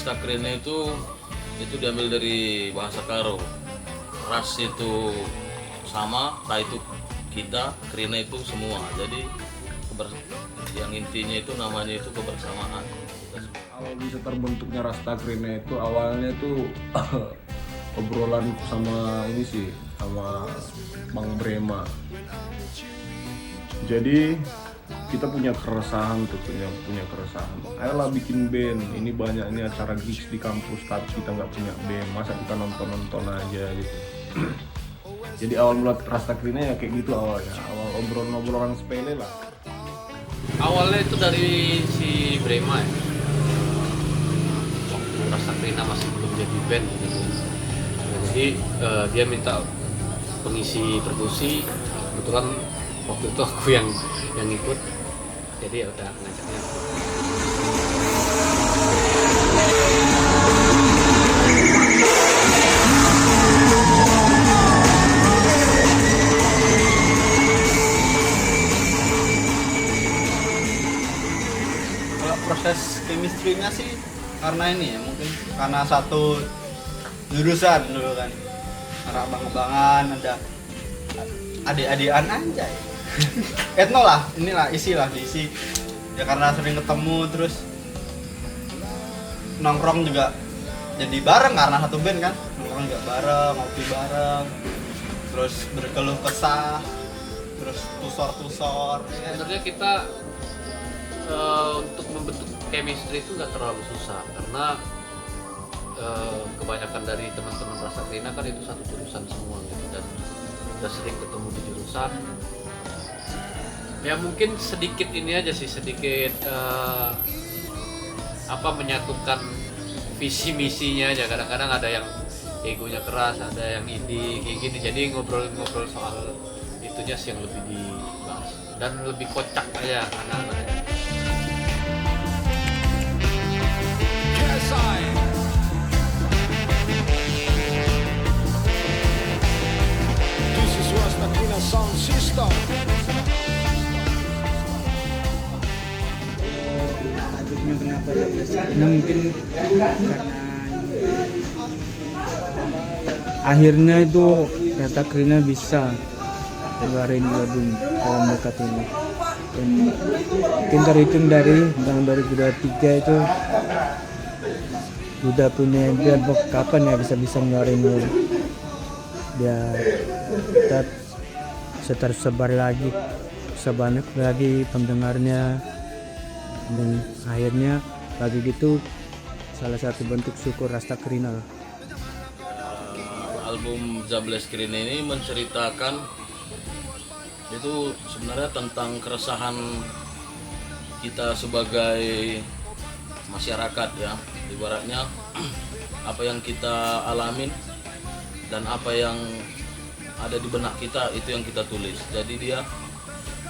Rastakrina itu diambil dari bahasa Karo. Ras itu sama, ta itu kita, krina itu semua. Jadi yang intinya itu namanya itu kebersamaan. Awal bisa terbentuknya Rastakrina itu awalnya tuh obrolan sama ini sih, sama Bang Brema. Jadi kita punya keresahan tuh, punya keresahan. Ayolah bikin band, ini banyak ini acara gigs di kampus tapi kita nggak punya band, masa kita nonton aja gitu. Jadi awal mula Rastakrina ya kayak gitu awalnya, awal obrolan sepele lah. Awalnya itu dari si Brema ya. Waktu Rastakrina masih belum jadi band gitu. Jadi dia minta pengisi perkusi, kebetulan waktu itu aku yang ikut. Jadi ya udah ngajaknya. Kalau proses chemistry-nya sih karena ini ya, mungkin karena satu jurusan dulu kan, karena abang-abangan, ada adik-adikan aja ya. Etno lah, inilah diisi ya, karena sering ketemu terus nongkrong juga jadi bareng karena satu band kan, nongkrong juga bareng, ngopi bareng, terus berkeluh kesah, terus tusor ya. Sebenarnya kita untuk membentuk chemistry itu nggak terlalu susah karena kebanyakan dari teman-teman Rastakrina kan itu satu jurusan semua gitu, dan udah sering ketemu di jurusan. Ya mungkin sedikit ini aja sih, sedikit menyatukan visi misinya aja. Kadang-kadang ada yang egonya keras, ada yang indie kayak gini. Jadi ngobrol soal itunya sih yang lebih dibahas dan lebih kocak aja anak-anaknya. This is Rastakrina Sound System. Lanjutnya kenapa Rastakrina mungkin karena akhirnya itu Rastakrina bisa keluarin album dalam dekat ini. Dan mungkin terhitung dari tahun 2023 itu udah punya impian kapan ya bisa ngeluarin album. Biar kita tersebar lagi, sebanyak lagi pendengarnya, dan akhirnya lagi gitu salah satu bentuk syukur Rastakrina. Album Zableskrina ini menceritakan itu sebenarnya tentang keresahan kita sebagai masyarakat ya, ibaratnya apa yang kita alamin dan apa yang ada di benak kita itu yang kita tulis. Jadi dia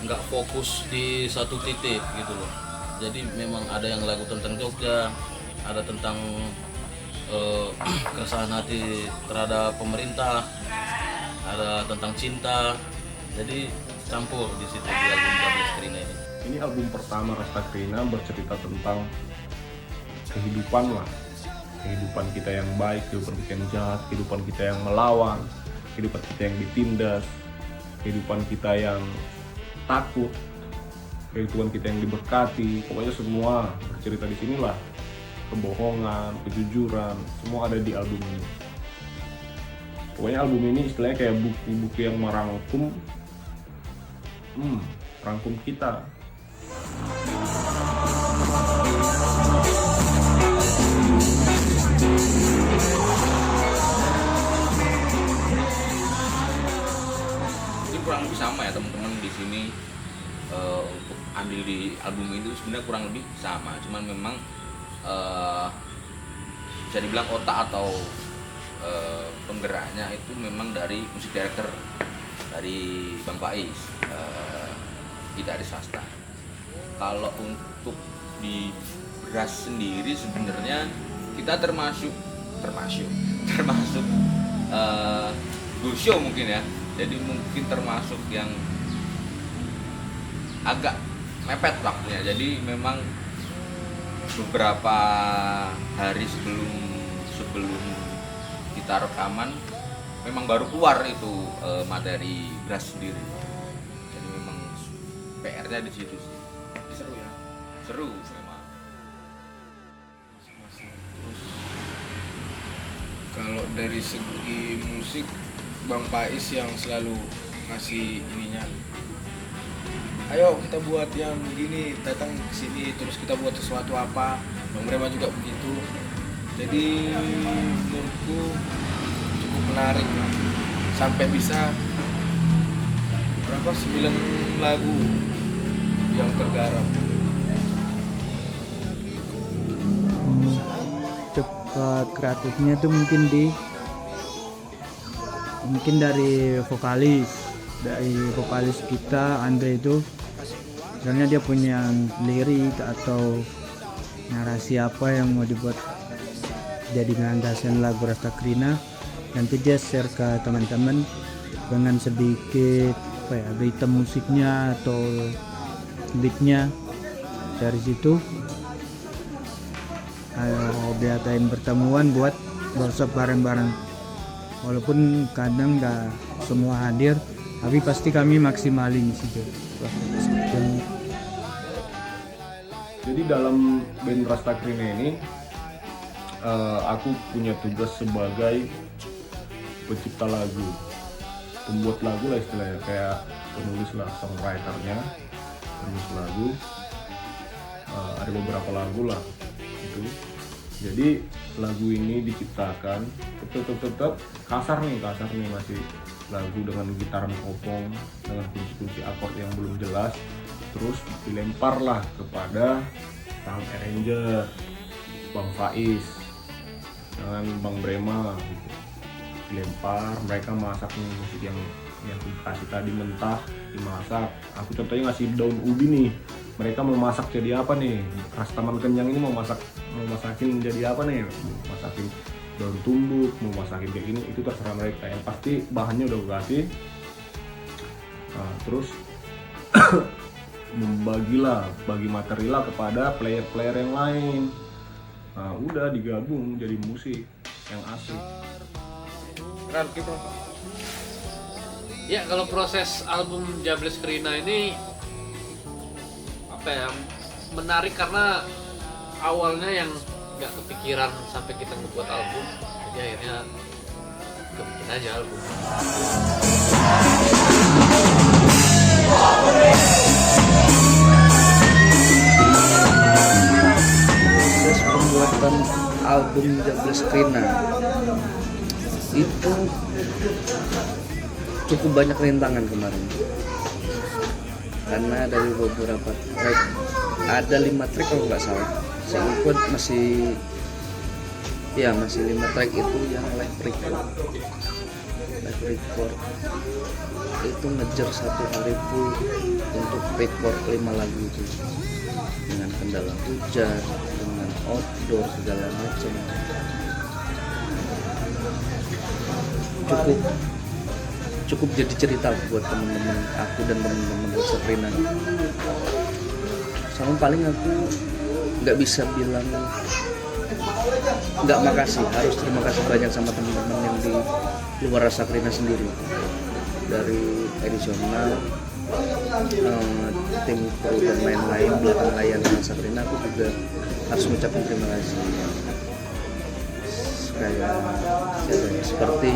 nggak fokus di satu titik gitu loh. Jadi memang ada yang lagu tentang Jogja, ada tentang keresahan hati terhadap pemerintah, ada tentang cinta. Jadi campur di situ di album Zableskrina ini. Ini album pertama Rastakrina bercerita tentang kehidupan lah, kehidupan kita yang baik, kehidupan kita yang jahat, kehidupan kita yang melawan, kehidupan kita yang ditindas, kehidupan kita yang takut, kehidupan kita yang diberkati. Pokoknya semua bercerita di sinilah, kebohongan, kejujuran, semua ada di album ini. Pokoknya album ini istilahnya kayak buku-buku yang merangkum kita. Itu kurang lebih sama ya teman-teman di sini, untuk ambil di album itu sebenarnya kurang lebih sama, cuman memang bisa dibilang otak atau penggeraknya itu memang dari musik director dari Bang Faiz, tidak dari swasta. Kalau untuk di Beras sendiri sebenarnya kita termasuk go show mungkin ya, jadi mungkin termasuk yang agak mepet waktunya. Jadi memang beberapa hari sebelum kita rekaman memang baru keluar itu materi Beras sendiri. Jadi memang PR-nya di situ sih. Seru ya. Seru memang. Kalau dari segi musik, Bang Pais yang selalu ngasih ininya, ayo kita buat yang begini, datang ke sini terus kita buat sesuatu apa. Bang Brema juga begitu. Jadi menurutku cukup menarik lah. Sampai bisa berapa 9 lagu yang tergarap. Cepat kreatifnya tuh mungkin dari vokalis kita Andre itu, misalnya dia punya lirik atau narasi apa yang mau dibuat jadi landasan lagu Rasta Krina, nanti dia share ke teman-teman dengan sedikit berita musiknya atau beatnya. Dari situ diadain pertemuan buat workshop bareng-bareng, walaupun kadang nggak semua hadir, tapi pasti kami maksimalin situ. Jadi dalam band Rasta Krina ini aku punya tugas sebagai pencipta lagu, pembuat lagu lah istilahnya, kayak penulis lah, songwriternya, penulis lagu. Ada beberapa lagu lah gitu. Jadi lagu ini diciptakan tetap kasar nih masih lagu dengan gitaran kopong, dengan kunci-kunci akord yang belum jelas, terus dilempar lah kepada sang arranger Bang Faiz dengan Bang Brema gitu. Dilempar, mereka masak nih musik yang kasih tadi mentah, dimasak. Aku contohnya ngasih daun ubi nih, mereka mau masak jadi apa nih? Rastaman Kenyang ini mau masakin jadi apa nih? Mau masakin daun tumbuk, mau masakin kayak gini, itu terserah mereka. Yang pasti bahannya udah gue kasih. Nah, terus bagi materi lah kepada player-player yang lain. Nah, udah digabung jadi musik yang asik. Ya, kalau proses album Jables Krina ini menarik karena awalnya yang nggak kepikiran sampai kita ngebuat album, jadi akhirnya kebikin aja album. Proses pembuatan album Jables Krina itu cukup banyak rintangan kemarin, karena dari beberapa track, ada 5 track kalau nggak salah, saya ikut masih 5 track itu yang live record itu ngejar 1 hari full untuk record 5 lagu itu, dengan kendala hujan, dengan outdoor segala macam. Cukup jadi cerita buat temen-temen aku dan temen-temen Rasta Krina. Sama paling aku nggak bisa bilang nggak makasih, harus terima kasih banyak sama teman-teman yang di luar Rasta Krina sendiri, dari edisional, tim kru dan lain-lain belakang layar Rasta Krina. Aku juga harus mengucapkan terima kasih. Kayak seperti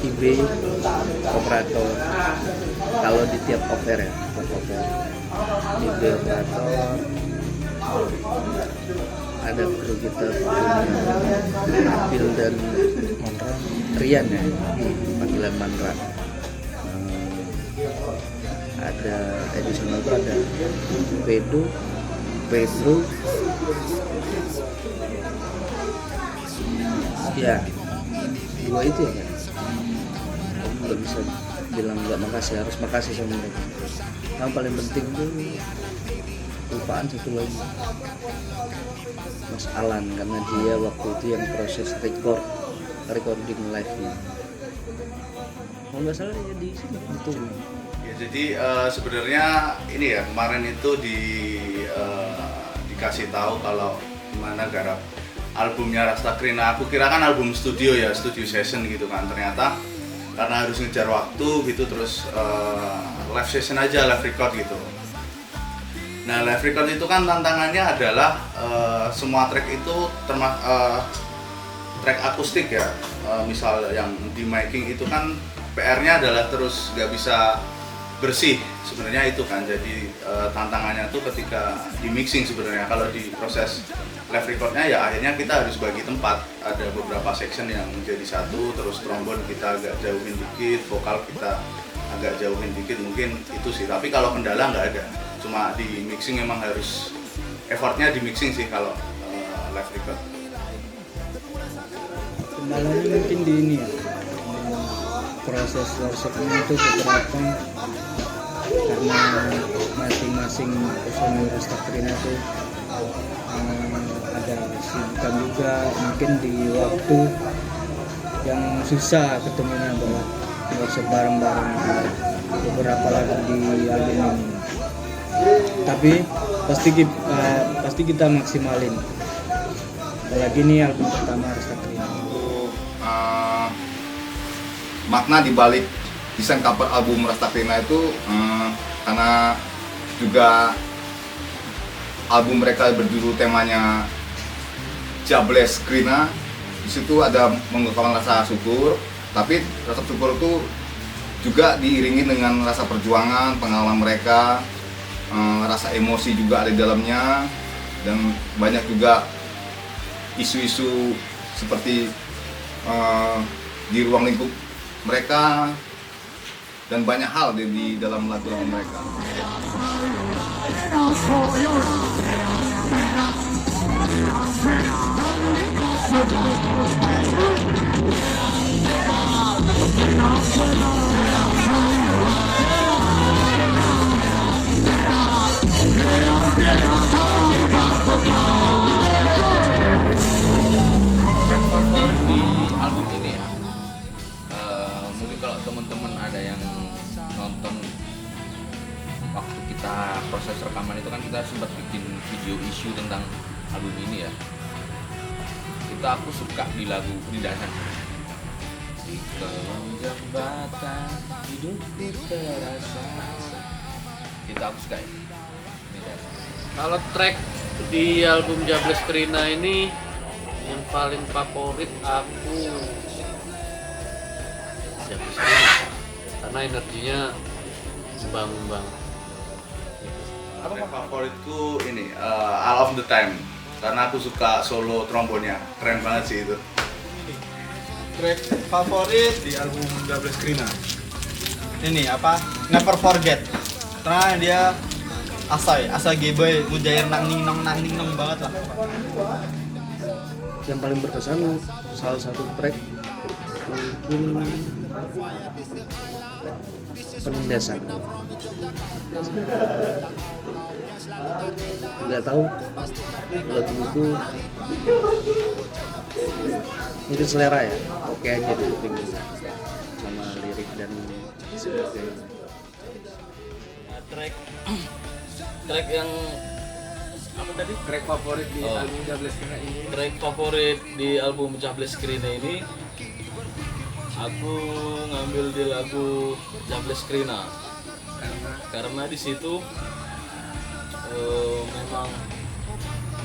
IB operator, kalau di tiap offer ya, IB operator, ada kru kita Nabil dan Rian ya, panggilan Manran. Ada edisional itu ada Pedro, ya 2 itu ya kan. Aku nggak bisa bilang nggak makasih, harus makasih sama mereka. Yang paling penting tuh lupaan satu lagi, Mas Alan, karena dia waktu itu yang proses recording live nya. Kalau nggak salah ya di sini itu Jadi sebenarnya ini ya kemarin itu dikasih tahu kalau gimana garap albumnya Rasta Krina. Aku kira kan album studio ya, studio session gitu kan. Ternyata karena harus ngejar waktu gitu terus live session aja, live record gitu. Nah live record itu kan tantangannya adalah semua track itu track akustik ya. Misal yang di miking itu kan PR-nya adalah terus gak bisa bersih sebenarnya itu kan. Jadi tantangannya tuh ketika di mixing sebenarnya. Kalau di proses live recordnya ya akhirnya kita harus bagi tempat. Ada beberapa section yang menjadi satu, terus trombon kita agak jauhin dikit, vokal kita agak jauhin dikit, mungkin itu sih. Tapi kalau kendala nggak ada, cuma di mixing memang harus effortnya di mixing sih kalau live record. Kendalanya mungkin di ini ya, proses workshopnya itu beberapa karena masing-masing personil Rasta Krina itu ada sibukan juga, mungkin di waktu yang susah ketemunya buat workshop bareng-bareng beberapa lagu di album ini. Tapi pasti kita maksimalin. Apalagi ini album pertama Rasta Krina. Makna dibalik desain cover album Rasta Krina itu karena juga album mereka berjudul temanya Jables Krina. Di situ ada mengungkapkan rasa syukur, tapi rasa syukur itu juga diiringi dengan rasa perjuangan, pengalaman mereka, rasa emosi juga ada di dalamnya, dan banyak juga isu-isu seperti di ruang lingkup mereka dan banyak hal di dalam lagu-lagu mereka. Di album ini ya, mungkin kalau teman-teman ada yang nonton waktu kita proses rekaman itu kan kita sempat bikin video isu tentang album ini ya. Itu aku suka di lagu di dasar. Di kolong jembatan hidupku terasa. Itu aku suka ya. Kalau track di album Jables Krina ini yang paling favorit aku Jables Krina, karena energinya bang. Apa favoritku ini All of the Time, karena aku suka solo trombonnya, keren banget sih itu. Track favorit di album Jables Krina ini apa? Never Forget. Karena dia asa geboy mujair nang ning nong banget lah. Yang paling berkesan salah satu track mungkin Penindasan. Nggak tahu lagu itu selera ya, oke aja di kuping sama lirik dan sebagainya. Track yang apa tadi? Track favorit di album Jables Krina ini. Track favorit di album Jables Krina ini aku ngambil di lagu Jables Krina karena di situ memang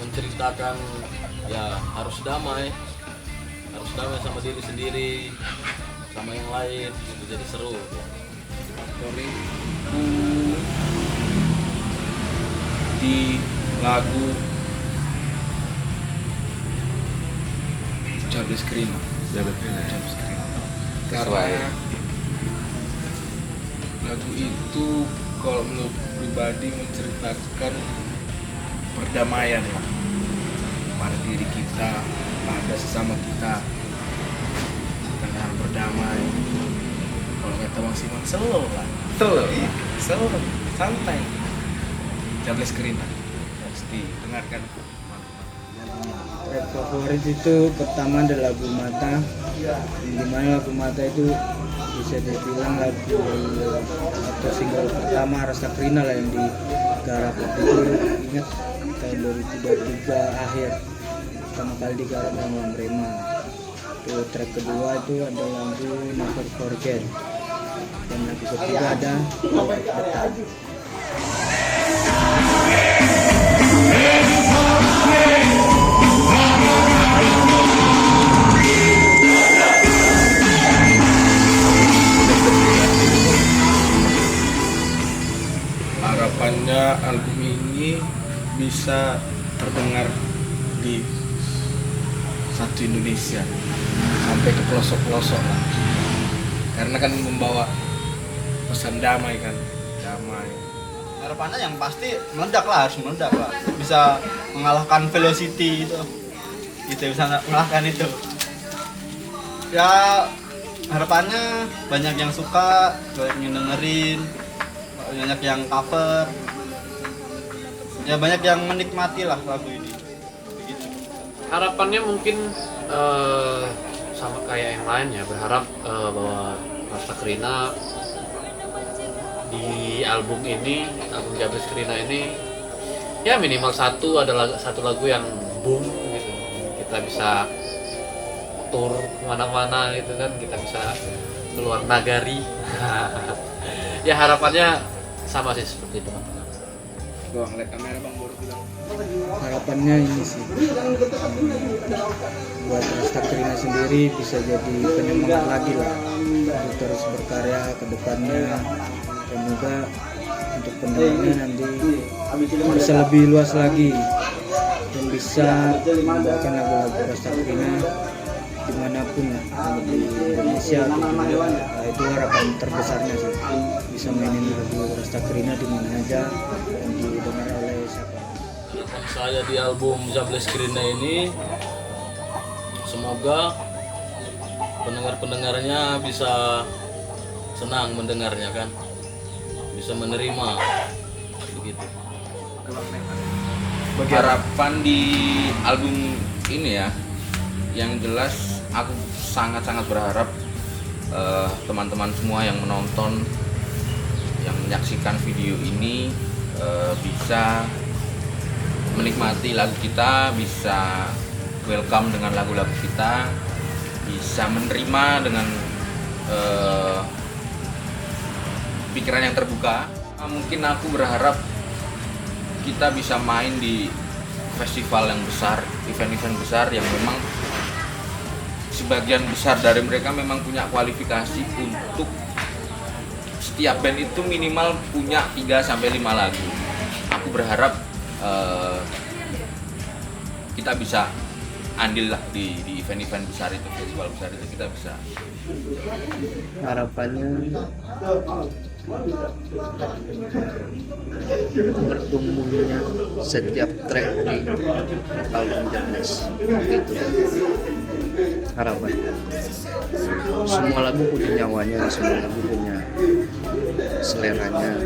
menceritakan ya harus damai sama diri sendiri, sama yang lain, gitu, jadi seru. Favoritku di lagu Jables Krina. Karena lagu itu kalau menurut pribadi menceritakan perdamaian lah pada diri kita, pada sesama kita, tentang berdamai. Kalau kata Bang Simon, slow lah, slow, santai. Jables Krina harus didengarkan. Track favorit itu pertama adalah Lagu Mata, di mana Lagu Mata itu bisa dibilang lagu atau single pertama Rastakrina lah yang digarap itu. Ingat tahun 2023 akhir pertama kali digarap sama Rema. Itu track kedua itu ada lagu Never Forget, dan lagu ketiga ada Detak. Harapannya album ini bisa terdengar di satu Indonesia sampai ke pelosok-pelosok lah, karena kan membawa pesan damai kan, damai. Harapannya yang pasti meledak lah, harus meledak lah, bisa mengalahkan Velocity itu, bisa mengalahkan itu. Ya harapannya banyak yang suka, banyak yang dengerin, banyak yang cover, ya banyak yang menikmati lah lagu ini. Begitu. Harapannya mungkin sama kayak yang lain ya, berharap bahwa Rastakrina di album ini, album Jableskrina ini ya minimal satu lagu yang boom gitu, kita bisa tur kemana-mana gitu kan, kita bisa keluar nagari. Ya harapannya sama sih seperti itu. Bang, lihat kamera bang, baru bilang. Harapannya ini sih buat Rastakrina sendiri bisa jadi penyemangat lagi lah untuk terus berkarya ke depannya, dan juga untuk pendengarnya nanti bisa lebih luas lagi dan bisa membawakan lagu-lagu Rastakrina dimanapun ya, di Indonesia atau di luar. Nah, itu harapan terbesarnya sih, bisa mainin lagu Rastakrina di mana aja dan didengar oleh siapa. Harapan saya di album Jableskrina ini, semoga pendengar-pendengarnya bisa senang mendengarnya kan, bisa menerima begitu. Harapan di album ini ya, yang jelas aku sangat-sangat berharap teman-teman semua yang menonton, yang menyaksikan video ini bisa menikmati lagu kita, bisa welcome dengan lagu-lagu kita, bisa menerima dengan pikiran yang terbuka. Mungkin aku berharap kita bisa main di festival yang besar, event-event besar yang memang sebagian besar dari mereka memang punya kualifikasi untuk setiap band itu minimal punya 3-5 lagu. Aku berharap kita bisa andil lah di event-event besar itu, festival besar itu kita bisa. Harapannya bertumbuhnya setiap track di album Jables, itu harapan. Semua lagu punya nyawanya, semua lagu punya seleranya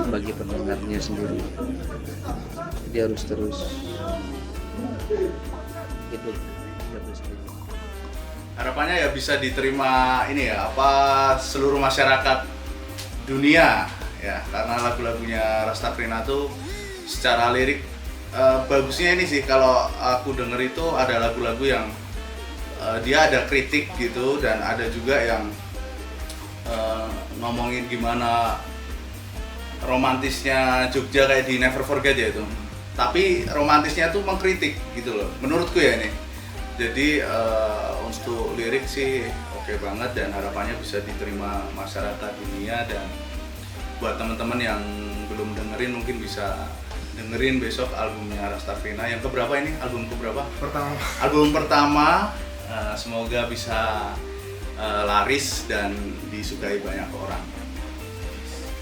bagi pendengarnya sendiri. Dia harus terus hidup Jables. Harapannya ya bisa diterima ini ya, seluruh masyarakat dunia ya, karena lagu-lagunya Rastakrina tuh secara lirik bagusnya ini sih, kalau aku denger itu ada lagu-lagu yang dia ada kritik gitu, dan ada juga yang ngomongin gimana romantisnya Jogja kayak di Never Forget ya itu, tapi romantisnya tuh mengkritik gitu loh menurutku ya ini. Jadi untuk lirik sih oke banget, dan harapannya bisa diterima masyarakat dunia. Dan buat teman-teman yang belum dengerin mungkin bisa dengerin besok albumnya Rastakrina. Yang keberapa ini? Album keberapa? Pertama. Album pertama. Semoga bisa laris dan disukai banyak orang.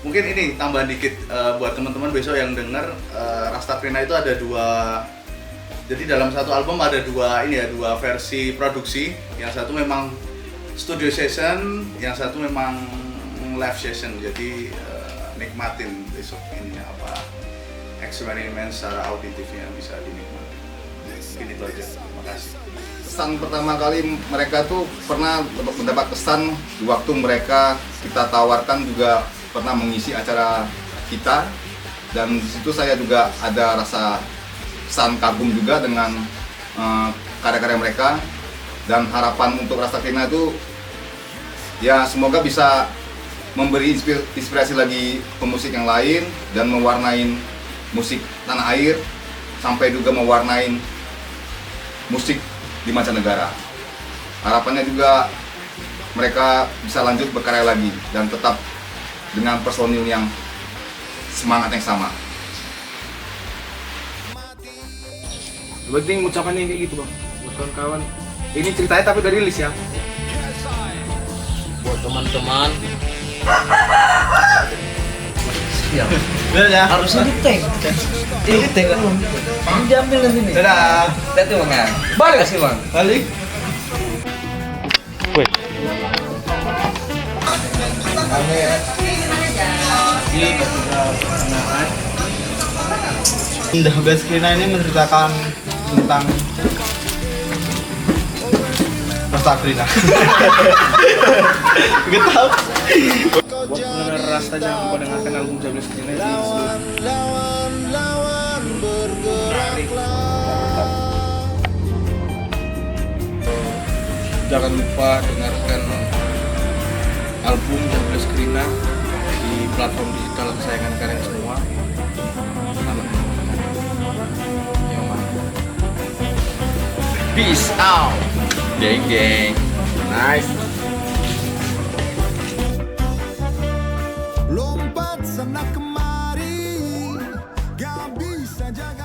Mungkin ini tambahan dikit buat teman-teman besok yang denger, Rastakrina itu ada dua. Jadi dalam satu album ada dua versi produksi. Yang satu memang studio session, yang satu memang live session. Jadi nikmatin besok ini eksperimen secara auditifnya bisa dinikmati. Mungkin itu aja. Makasih. Kesan pertama kali mereka tuh pernah mendapat kesan di waktu mereka kita tawarkan juga pernah mengisi acara kita, dan di situ saya juga ada rasa kesan kagum juga dengan karya-karya mereka, dan harapan untuk Rasta Krina itu ya semoga bisa memberi inspirasi lagi pemusik yang lain dan mewarnai musik tanah air sampai juga mewarnai musik di mancanegara. Harapannya juga mereka bisa lanjut berkarya lagi dan tetap dengan personil yang semangat yang sama. Penting ucapannya kayak gitu bang, buat kawan-kawan. Ini ceritanya tapi udah rilis ya. Buat teman-teman Udah ya. Harusnya di tank. Ini tank kan. Ini diambil nanti nih. Dadah. Lihat bang ya. Balik kasih bang. Balik. The Best Krina ini menceritakan tentang Rasta Krina. Gak tau. Buat pendengar Rasta jangan lupa dengarkan album The Best Krina ini. Jangan lupa dengarkan album The Best Krina di platform digital kesayangan kalian semua. Selamat mendengarkan. Yo, man. Peace out. Geng geng. Nice. Lompat sana kemari, gak bisa jaga.